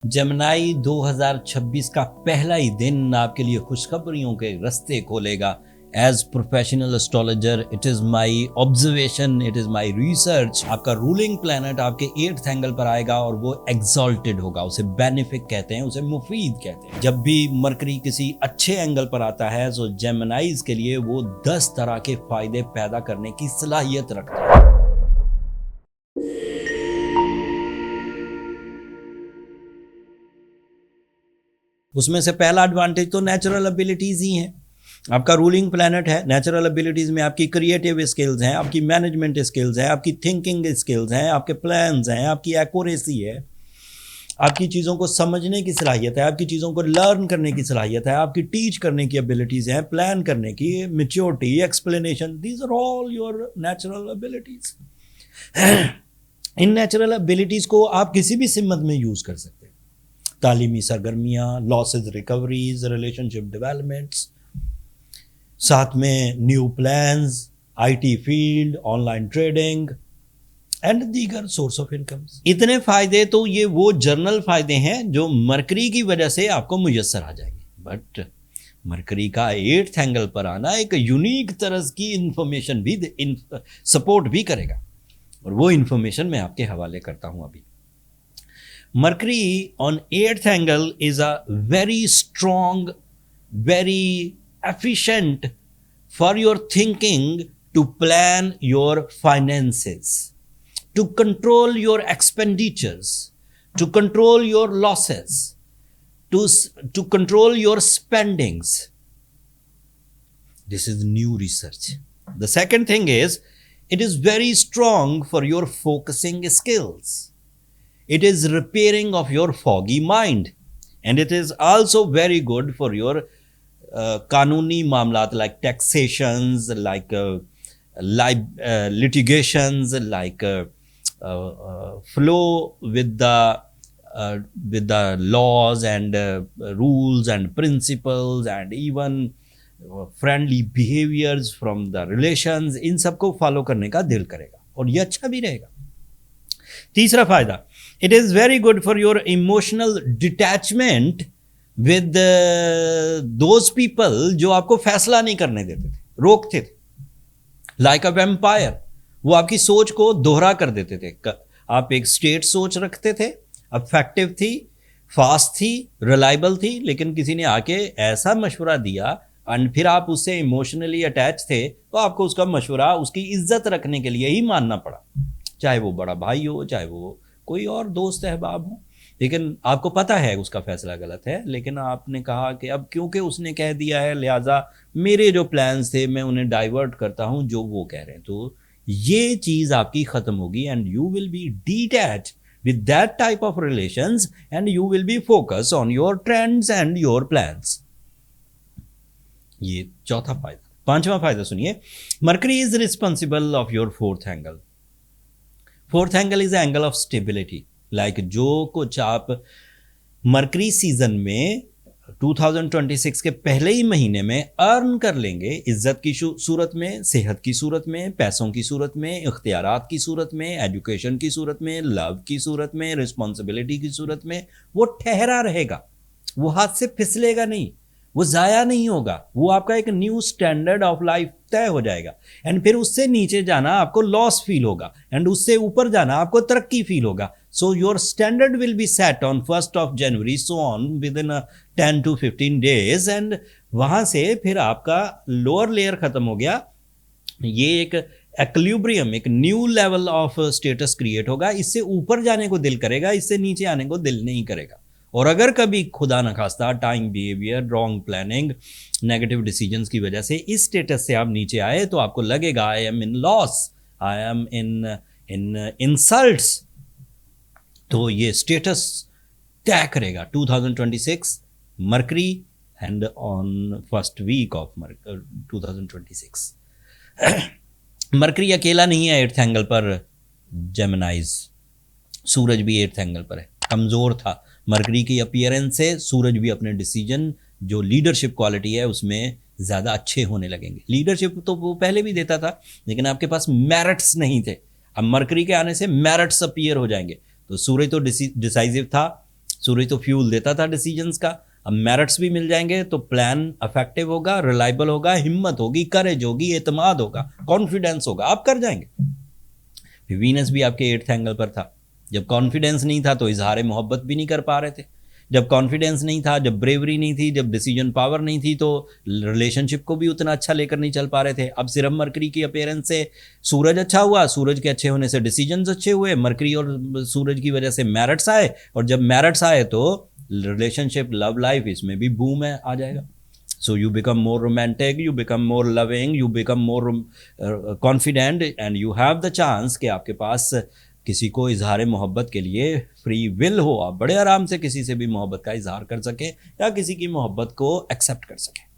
Gemini 2026 का पहला ही दिन आपके लिए खुशखबरियों के रास्ते खोलेगा। As professional astrologer it is my observation, it is my research. आपका रूलिंग प्लैनेट आपके 8th एंगल पर आएगा और वो एग्जॉल्टेड होगा। उसे बेनिफिक कहते हैं, उसे मुफीद कहते हैं। जब भी मरकरी किसी अच्छे एंगल पर आता है तो जेमिनाइज के लिए वो 10 तरह के फायदे पैदा करने की सलाहियत रखता है। उसमें से पहला एडवांटेज तो नेचुरल एबिलिटीज ही हैं। आपका रूलिंग प्लैनेट है। नेचुरल एबिलिटीज में आपकी क्रिएटिव स्किल्स हैं, आपकी मैनेजमेंट स्किल्स हैं, आपकी थिंकिंग स्किल्स हैं, आपके प्लान्स हैं, आपकी एक्यूरेसी है, आपकी चीज़ों को समझने की सलाहियत है, आपकी चीज़ों को लर्न करने की सलाहियत है, आपकी टीच करने की एबिलिटीज़ हैं, प्लान करने की, maturity, explanation, these are all your natural abilities. इन नेचुरल एबिलिटीज़ को आप किसी भी सिमत में यूज़ कर सकते हैं। तालीमी सरगर्मियाँ, लॉसेज रिकवरीज, रिलेशनशिप डेवलपमेंट्स, साथ में new plans, IT field, online trading and दीगर सोर्स ऑफ इनकम। इतने फायदे तो ये वो जर्नल फायदे हैं जो मरकरी की वजह से आपको मुयस्सर आ जाएंगे। बट मरकरी का 8th एंगल पर आना एक यूनिक तरह की इंफॉर्मेशन भी सपोर्ट भी करेगा, और वो इंफॉर्मेशन मैं आपके हवाले करता हूं अभी। Mercury on 8th angle is a very strong, very efficient for your thinking to plan your finances, to control your expenditures, to control your losses, to control your spendings. This is new research. The second thing is, it is very strong for your focusing skills. It is repairing of your foggy mind, and it is also very good for your kanuni mamlat like taxations, like litigations, like flow with the laws and rules and principles, and even friendly behaviors from the relations. इन सबको follow करने का दिल करेगा और ये अच्छा भी रहेगा। तीसरा फायदा, it is very good for your emotional detachment with those people जो आपको फैसला नहीं करने देते थे, रोकते थे। लाइक अ वैम्पायर, वो आपकी सोच को दोहरा कर देते थे। आप एक स्टेट सोच रखते थे, अफेक्टिव थी, फास्ट थी, रिलायबल थी, लेकिन किसी ने आके ऐसा मशवरा दिया एंड फिर आप उससे इमोशनली अटैच थे तो आपको उसका मशवरा उसकी इज्जत रखने के लिए ही मानना पड़ा, चाहे वो बड़ा भाई हो, चाहे वो कोई और दोस्त अहबाब हो। लेकिन आपको पता है उसका फैसला गलत है, लेकिन आपने कहा कि अब क्योंकि उसने कह दिया है लिहाजा मेरे जो प्लान्स थे मैं उन्हें डाइवर्ट करता हूं जो वो कह रहे हैं। तो ये चीज़ आपकी ख़त्म होगी and you will be detach with that type of relations and you will be focus on your trends and your plans. ये चौथा फायदा। पांचवा फायदा सुनिए, mercury is responsible of your 4th angle. 4th angle is angle of stability. Like जो कुछ आप mercury season में 2026 के पहले ही महीने में अर्न कर लेंगे, इज्जत की सूरत में, सेहत की सूरत में, पैसों की सूरत में, इख्तियारात की सूरत में, एजुकेशन की सूरत में, लव की सूरत में, रिस्पॉन्सिबिलिटी की सूरत में, वो ठहरा रहेगा, वो हाथ से फिसलेगा नहीं, वो ज़ाया नहीं होगा। वो आपका एक न्यू स्टैंडर्ड ऑफ लाइफ तय हो जाएगा एंड फिर उससे नीचे जाना आपको लॉस फील होगा एंड उससे ऊपर जाना आपको तरक्की फील होगा। So your standard will be set on 1st of January, so on with in 10 to 15 days, and वहाँ से फिर आपका लोअर लेयर ख़त्म हो गया। ये एक एक्विलिब्रियम, एक new level of status create होगा। इससे ऊपर जाने को दिल करेगा, इससे नीचे आने को दिल नहीं करेगा। और अगर कभी खुदा न खास्ता time behaviour, wrong planning, negative decisions की वजह से इस स्टेटस से आप नीचे आए तो आपको लगेगा I am in loss, I am in insults. तो ये स्टेटस तय करेगा 2026 mercury and on 1st week of 2026। Mercury अकेला नहीं है 8th एंगल पर जेमिनाइज, सूरज भी 8th एंगल पर है। कमज़ोर था मरकरी की अपीयरेंस से सूरज भी अपने डिसीजन जो लीडरशिप क्वालिटी है उसमें ज़्यादा अच्छे होने लगेंगे। लीडरशिप तो वो पहले भी देता था, लेकिन आपके पास मेरिट्स नहीं थे। अब मरकरी के आने से मेरिट्स अपीयर हो जाएंगे। तो सूरज तो डिसाइसिव था, सूरज तो फ्यूल देता था डिसीजंस का, अब मेरिट्स भी मिल जाएंगे तो प्लान इफेक्टिव होगा, रिलायबल होगा, हिम्मत होगी, करेज होगी, एतमाद होगा, कॉन्फिडेंस होगा, आप कर जाएंगे। वीनस भी आपके 8th एंगल पर था। जब कॉन्फिडेंस नहीं था तो इजहार मोहब्बत भी नहीं कर पा रहे थे। जब कॉन्फिडेंस नहीं था, जब ब्रेवरी नहीं थी, जब डिसीजन पावर नहीं थी, तो रिलेशनशिप को भी उतना अच्छा लेकर नहीं चल पा रहे थे। अब सिर्फ मरकरी की अपीयरेंस से सूरज अच्छा हुआ, सूरज के अच्छे होने से डिसीजंस अच्छे हुए, मरकरी और सूरज की वजह से मेरिट्स आए, और जब मेरिट्स आए तो रिलेशनशिप, लव लाइफ, इसमें भी बूम है आ जाएगा। So you become more romantic, you become more loving, you become more confident, and you have the chance कि आपके पास किसी को इजहार मोहब्बत के लिए फ्री विल हो, आप बड़े आराम से किसी से भी मोहब्बत का इजहार कर सके या किसी की मोहब्बत को एक्सेप्ट कर सके।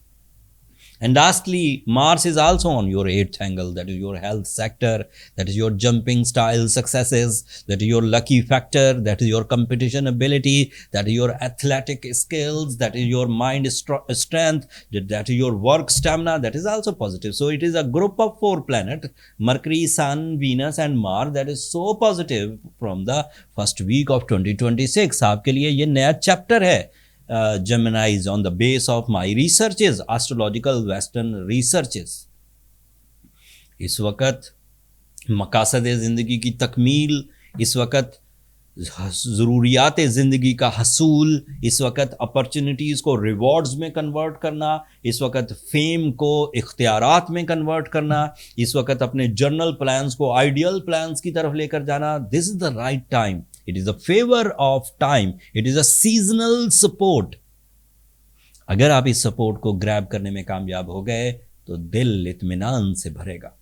And lastly, Mars is also on your 8th angle. That is your health sector. That is your jumping style successes. That is your lucky factor. That is your competition ability. That is your athletic skills. That is your mind strength. That is your work stamina. That is also positive. So it is a group of 4 planets: Mercury, Sun, Venus, and Mars. That is so positive from the first week of 2026. आपके लिए ये नया chapter है। Geminis on the base of my researches, astrological western researches. इस वक्त मकासद ज़िंदगी की तकमील, इस वक्त ज़रूरियात ज़िंदगी का हसूल, इस वक्त अपॉर्चुनिटीज़ को रिवॉर्ड्स में कन्वर्ट करना, इस वक्त फेम को इख्तियारात में कन्वर्ट करना, इस वक्त अपने जर्नल प्लान्स को आइडियल प्लान्स की तरफ लेकर जाना। This is the right time. It is a favor of time. It is a seasonal support. अगर आप इस सपोर्ट को ग्रैब करने में कामयाब हो गए तो दिल इत्मीनान से भरेगा।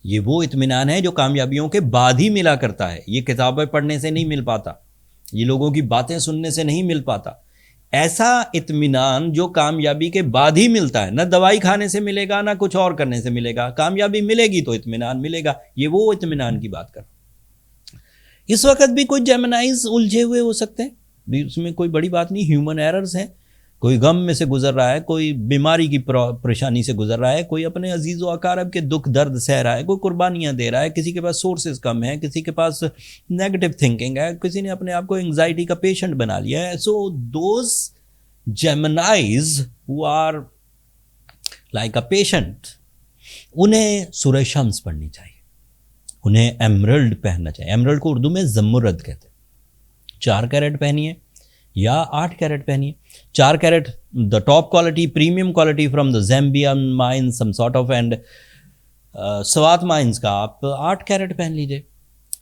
ये वो इत्मीनान है जो कामयाबियों के बाद ही मिला करता है। ये किताबें पढ़ने से नहीं मिल पाता, ये लोगों की बातें सुनने से नहीं मिल पाता। ऐसा इत्मीनान जो कामयाबी के बाद ही मिलता है, ना दवाई खाने से मिलेगा, ना कुछ और करने से मिलेगा। कामयाबी मिलेगी तो इत्मीनान मिलेगा। ये वो इत्मीनान की बात कर। इस वक्त भी कोई जेमिनाइज उलझे हुए हो सकते हैं, उसमें कोई बड़ी बात नहीं। ह्यूमन एरर्स हैं। कोई गम में से गुजर रहा है, कोई बीमारी की परेशानी से गुजर रहा है, कोई अपने अजीज़ व अकारब के दुख दर्द सह रहा है, कोई कुर्बानियाँ दे रहा है, किसी के पास सोर्सेज कम है, किसी के पास नेगेटिव थिंकिंग है, किसी ने अपने आप को एंग्जाइटी का पेशेंट बना लिया है। So those Geminis who are like a patient, उन्हें सूरह शम्स पढ़नी चाहिए, उन्हें एमरल्ड पहनना चाहिए। एमरल्ड को उर्दू में ज़मुरद कहते हैं। 4 कैरेट पहनिए या 8 कैरेट पहनिए। 4 carat the top quality, premium quality from the Zambian mines some sort of, and Swat mines का आप 8 कैरेट पहन लीजिए।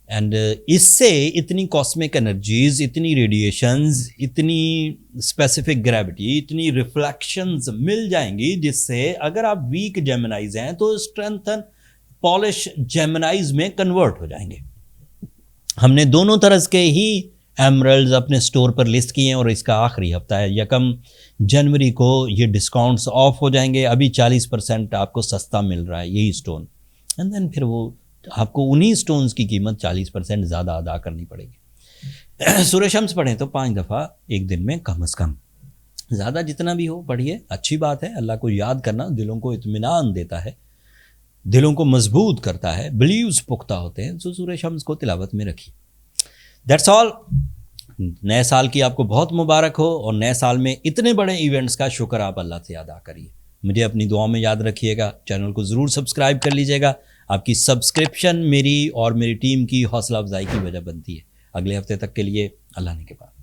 एंड इससे इतनी कॉस्मिक एनर्जीज, इतनी रेडिएशंस, इतनी स्पेसिफिक ग्रेविटी, इतनी रिफ्लेक्शंस मिल जाएंगी जिससे अगर आप वीक जेमिनाइज हैं तो स्ट्रेंथन पॉलिश जेमिनाइज में कन्वर्ट हो जाएंगे। हमने दोनों तरह के ही एमरल्ड्स अपने स्टोर पर लिस्ट किए हैं और इसका आखिरी हफ्ता है। 1 जनवरी को ये डिस्काउंट्स ऑफ हो जाएंगे। अभी 40% आपको सस्ता मिल रहा है यही स्टोन, एंड देन फिर वो आपको उन्हीं स्टोन्स की कीमत 40% ज़्यादा अदा करनी पड़ेगी। सूरह शम्स पढ़ें तो 5 दफ़ा एक दिन में कम से कम, ज़्यादा जितना भी हो पढ़िए, अच्छी बात है। अल्लाह को याद करना दिलों को इत्मीनान देता है, दिलों को मजबूत करता है, बिलीव्स पुख्ता होते हैं। तो सूरह शम्स को तिलावत में रखिए। That's all. नए साल की आपको बहुत मुबारक हो, और नए साल में इतने बड़े इवेंट्स का शुक्र आप अल्लाह से अदा करिए। मुझे अपनी दुआ में याद रखिएगा। चैनल को ज़रूर सब्सक्राइब कर लीजिएगा। आपकी सब्सक्रिप्शन मेरी और मेरी टीम की हौसला अफजाई की वजह बनती है। अगले हफ्ते तक के लिए अल्लाह ने के बाद।